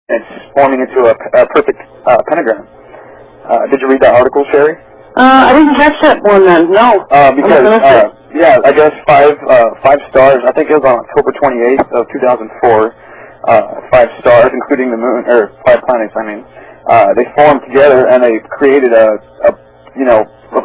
It's forming into a perfect pentagram. Did you read that article, Sherry? I didn't catch that one then, no. Because, yeah, I guess five stars, I think it was on October 28th of 2004, 5 stars, including the moon, or 5 planets, I mean, they formed together and they created a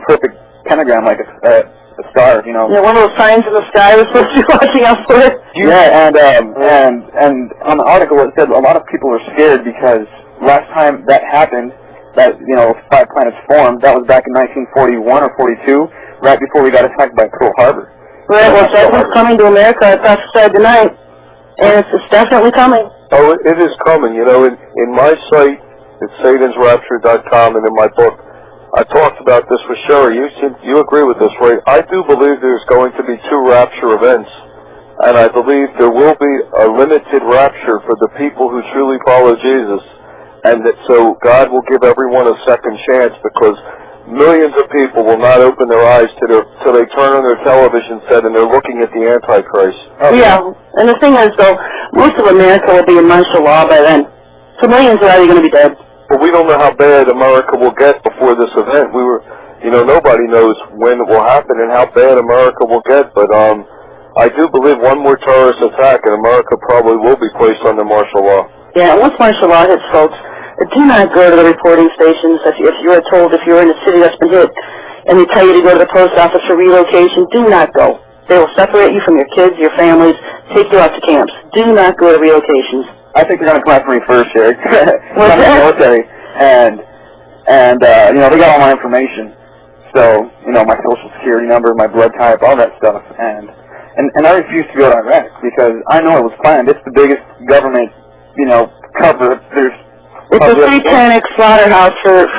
perfect pentagram, like a star, you know. Yeah, one of those signs in the sky we're supposed to be watching out for. Yeah, and on the article it said a lot of people are scared because last time that happened, that, 5 planets formed, that was back in 1941 or 42, right before we got attacked by Pearl Harbor. Right, well, that's what's coming to America. I prophesied tonight, and it's definitely coming. Oh, it is coming. You know, in my site, it's satansrapture.com, and in my book, I talked about this with Sherry. You agree with this, right? I do believe there's going to be 2 rapture events, and I believe there will be a limited rapture for the people who truly follow Jesus, and that so God will give everyone a second chance, because millions of people will not open their eyes till they turn on their television set and they're looking at the Antichrist. Oh, yeah, and the thing is, though, most of America will be in martial law by then, so millions are already going to be dead. But we don't know how bad America will get before this event. Nobody knows when it will happen and how bad America will get, but I do believe one more terrorist attack and America probably will be placed under martial law. Yeah, once martial law hits, folks, do not go to the reporting stations. If you're told, if you're in a city that's been hit, and they tell you to go to the post office for relocation, do not go. They will separate you from your kids, your families, take you out to camps. Do not go to relocations. I think they're going to come after me first, Sherry. What's I'm in the military, and they got all my information. So, my social security number, my blood type, all that stuff. And I refuse to go to Iraq because I know it was planned. It's the biggest government, cover. It's a satanic slaughterhouse for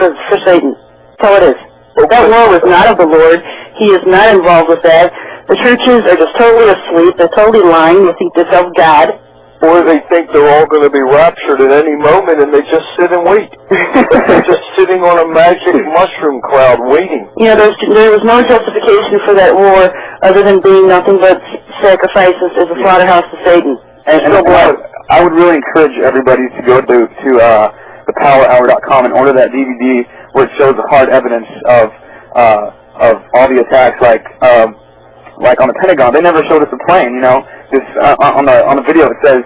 Satan. That's all it is. That war was not of the Lord. He is not involved with that. The churches are just totally asleep. They're totally lying. They think they're of God. Or they think they're all going to be raptured at any moment, and they just sit and wait. They're just sitting on a magic mushroom cloud waiting. There was no justification for that war other than being nothing but sacrifices as a slaughterhouse to Satan. And I would really encourage everybody to go to thepowerhour.com and order that DVD where it shows the hard evidence of all the attacks, like on the Pentagon. They never showed us a plane, This on the video it says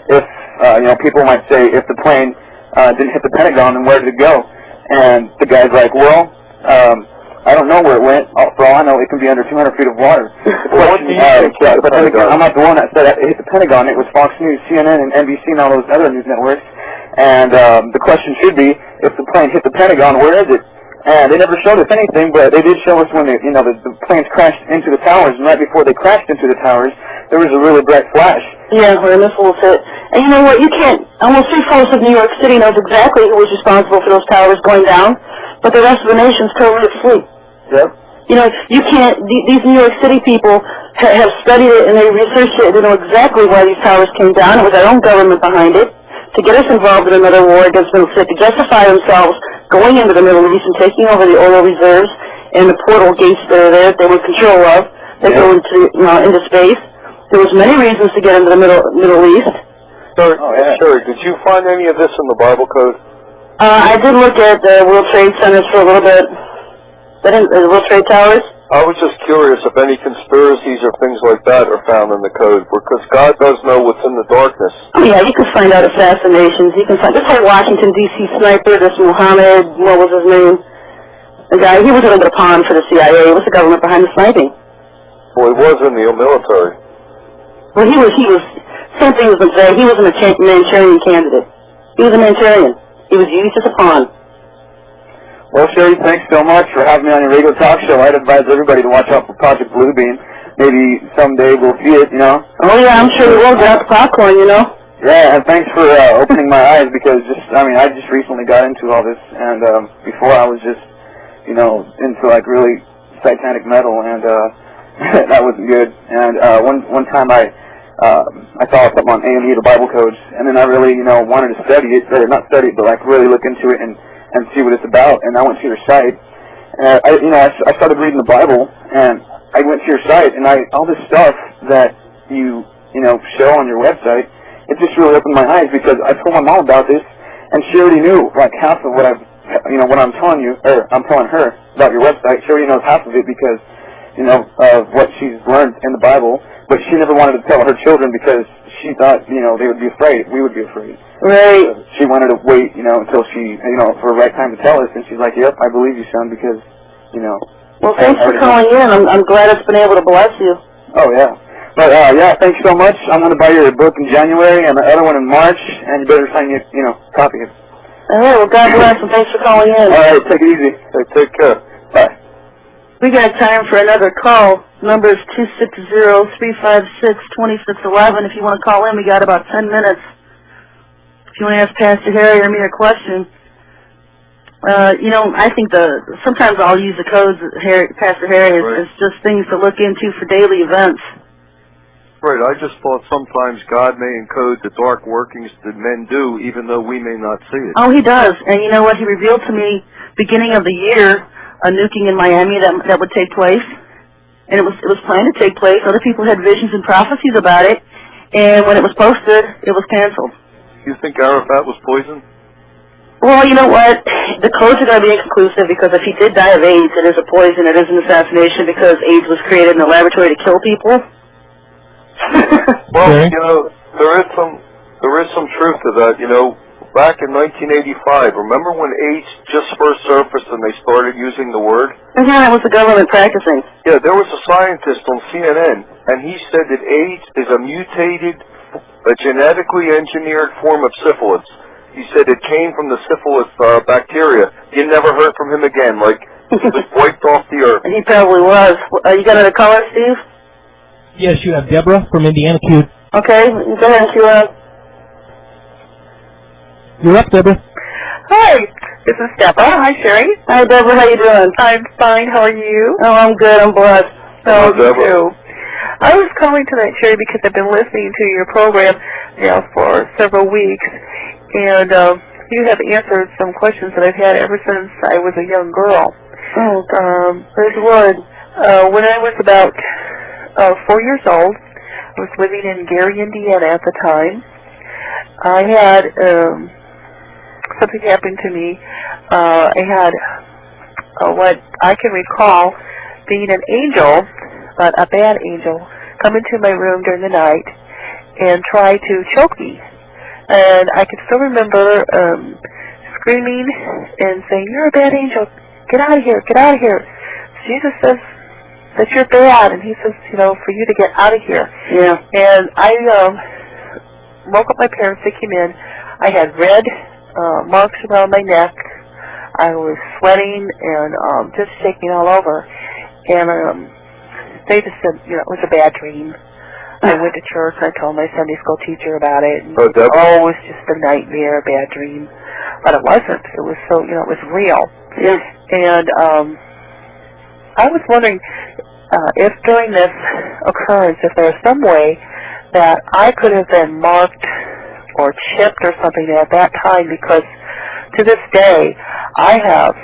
if people might say if the plane didn't hit the Pentagon, then where did it go? And the guy's like, well, I don't know where it went. For all I know, it can be under 200 feet of water. I'm not the one that said it hit the Pentagon. It was Fox News, CNN, and NBC, and all those other news networks. And the question should be, if the plane hit the Pentagon, where is it? And they never showed us anything, but they did show us when the planes crashed into the towers, and right before they crashed into the towers, there was a really bright flash. Yeah, where a missile was hit. And you know what? You can't. Almost 3/4 of New York City knows exactly who was responsible for those towers going down, but the rest of the nation's totally asleep. Yep. You can't. These New York City people have studied it and they researched it. They know exactly why these towers came down. It was our own government behind it to get us involved in another war against the Middle East, to justify themselves going into the Middle East and taking over the oil reserves and the portal gates that are there that they were in control of. They go into space. There was many reasons to get into the Middle East. Sherry, did you find any of this in the Bible code? I did look at the World Trade Centers for a little bit. The World Trade Towers? I was just curious if any conspiracies or things like that are found in the code, because God does know what's in the darkness. Oh yeah, you can find out assassinations. You can find this whole Washington D.C. sniper, this Mohammed, what was his name? The guy, he was under the pawn for the CIA. It was the government behind the sniping. Well, he was in the military. Well, he was. Same thing was there. He was a Manchurian candidate. He was a Manchurian. He was used as a pawn. Well, Sherry, thanks so much for having me on your radio talk show. I'd advise everybody to watch out for Project Bluebeam. Maybe someday we'll see it, Oh, yeah, I'm sure we will. Get out the popcorn, Yeah, and thanks for opening my eyes, because I just recently got into all this, and before I was just, into like really satanic metal, and that wasn't good. And one time I saw something on A&E, the Bible codes, and then I really, wanted to study it, or not study it, but like really look into it and see what it's about. And I went to your site, and I started reading the Bible, and I went to your site, and all this stuff that you show on your website, it just really opened my eyes because I told my mom about this, and she already knew like half of what what I'm telling you, or I'm telling her about your website. She already knows half of it because, of what she's learned in the Bible, but she never wanted to tell her children because she thought, they would be afraid. We would be afraid. Right. So she wanted to wait, until she, for the right time to tell us, and she's like, yep, I believe you, son, because, Well, thanks for calling in. I'm glad it's been able to bless you. Oh, yeah. But, thanks so much. I'm going to buy your book in January and the other one in March, and you better sign me, copy it. All right, well, God bless, and thanks for calling in. All right, take it easy. Take care. Bye. We got time for another call. Number is 260-356-2611. If you want to call in, we got about 10 minutes. If you want to ask Pastor Harry or me a question. I think sometimes I'll use the codes that Pastor Harry is just things to look into for daily events. Right, I just thought sometimes God may encode the dark workings that men do, even though we may not see it. Oh, he does. And you know what? He revealed to me, beginning of the year, a nuking in Miami that would take place. And it was planned to take place. Other people had visions and prophecies about it. And when it was posted, it was canceled. You think Arafat was poisoned? Well, you know what? The codes are going to be inconclusive because if he did die of AIDS, it is a poison. It is an assassination because AIDS was created in a laboratory to kill people. Well, there is some truth to that. Back in 1985, remember when AIDS just first surfaced and they started using the word? Yeah, it was the government practicing. Yeah, there was a scientist on CNN, and he said that AIDS is a genetically engineered form of syphilis. He said it came from the syphilis bacteria. You never heard from him again, like he was wiped off the earth. He probably was. You got another caller, Steve? Yes, you have Deborah from Indiana queued. Okay, go ahead and queue up. You're up, Deborah. Hi, this is Deborah. Hi, Sherry. Hi, Deborah. How you doing? I'm fine. How are you? Oh, I'm good. I'm blessed. Hello, Deborah. Too. I was calling tonight, Sherry, because I've been listening to your program now for several weeks, and you have answered some questions that I've had ever since I was a young girl. Oh, Praise the Lord. When I was about 4 years old, I was living in Gary, Indiana at the time. I had something happened to me. I had what I can recall being an angel, but a bad angel, come into my room during the night and try to choke me. And I can still remember screaming and saying, "You're a bad angel. Get out of here. Get out of here. Jesus says that you're bad." And he says, for you to get out of here. yeah. And I woke up my parents. They came in. I had red marks around my neck. I was sweating and just shaking all over. And they just said, it was a bad dream. I went to church. I told my Sunday school teacher about it. And it was just a nightmare, a bad dream. But it wasn't. It was so, it was real. Yeah. And I was wondering if during this occurrence, if there was some way that I could have been marked or chipped or something at that time, because to this day I have,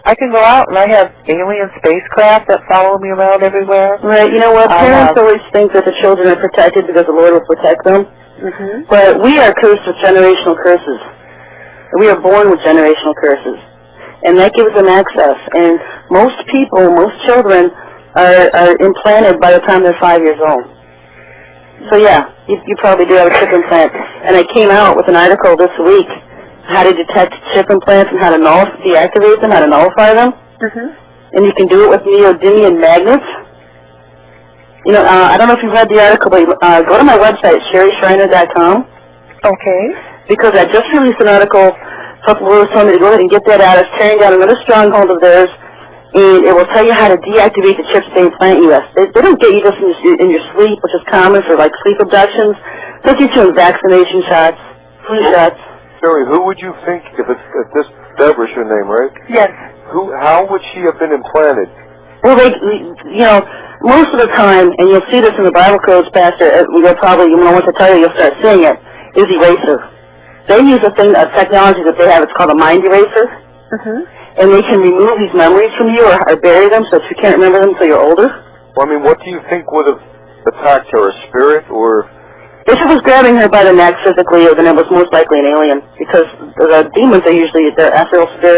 I can go out and I have alien spacecraft that follow me around everywhere. Right, you know what? Parents always think that the children are protected because the Lord will protect them. Mm-hmm. But we are cursed with generational curses. We are born with generational curses. And that gives them access. And most people, most children are implanted by the time they're 5 years old. So yeah, you probably do have a chip implant. And I came out with an article this week, how to detect chip implants and how to deactivate them, how to nullify them. Mm-hmm. And you can do it with neodymium magnets. I don't know if you've read the article, but go to my website, SherryShriner.com. Okay. Because I just released an article, Papa Lewis told me to go ahead and get that out. It's tearing down another stronghold of theirs, and it will tell you how to deactivate the chips they implant you with. They don't get you just in your sleep, which is common for like sleep abductions. They'll get you in vaccination shots, flu shots. Sherry, who would you think, if this Deborah's your name, right? Yes. How would she have been implanted? Well, most of the time, and you'll see this in the Bible codes, Pastor, once I tell you, you'll start seeing it, is eraser. They use a technology that they have, it's called a mind eraser. Mm-hmm. And they can remove these memories from you or bury them so that you can't remember them until you're older. Well, what do you think would have attacked her, a spirit or... If it was grabbing her by the neck physically, then it was most likely an alien, because the demons are usually, they're ethereal spirits.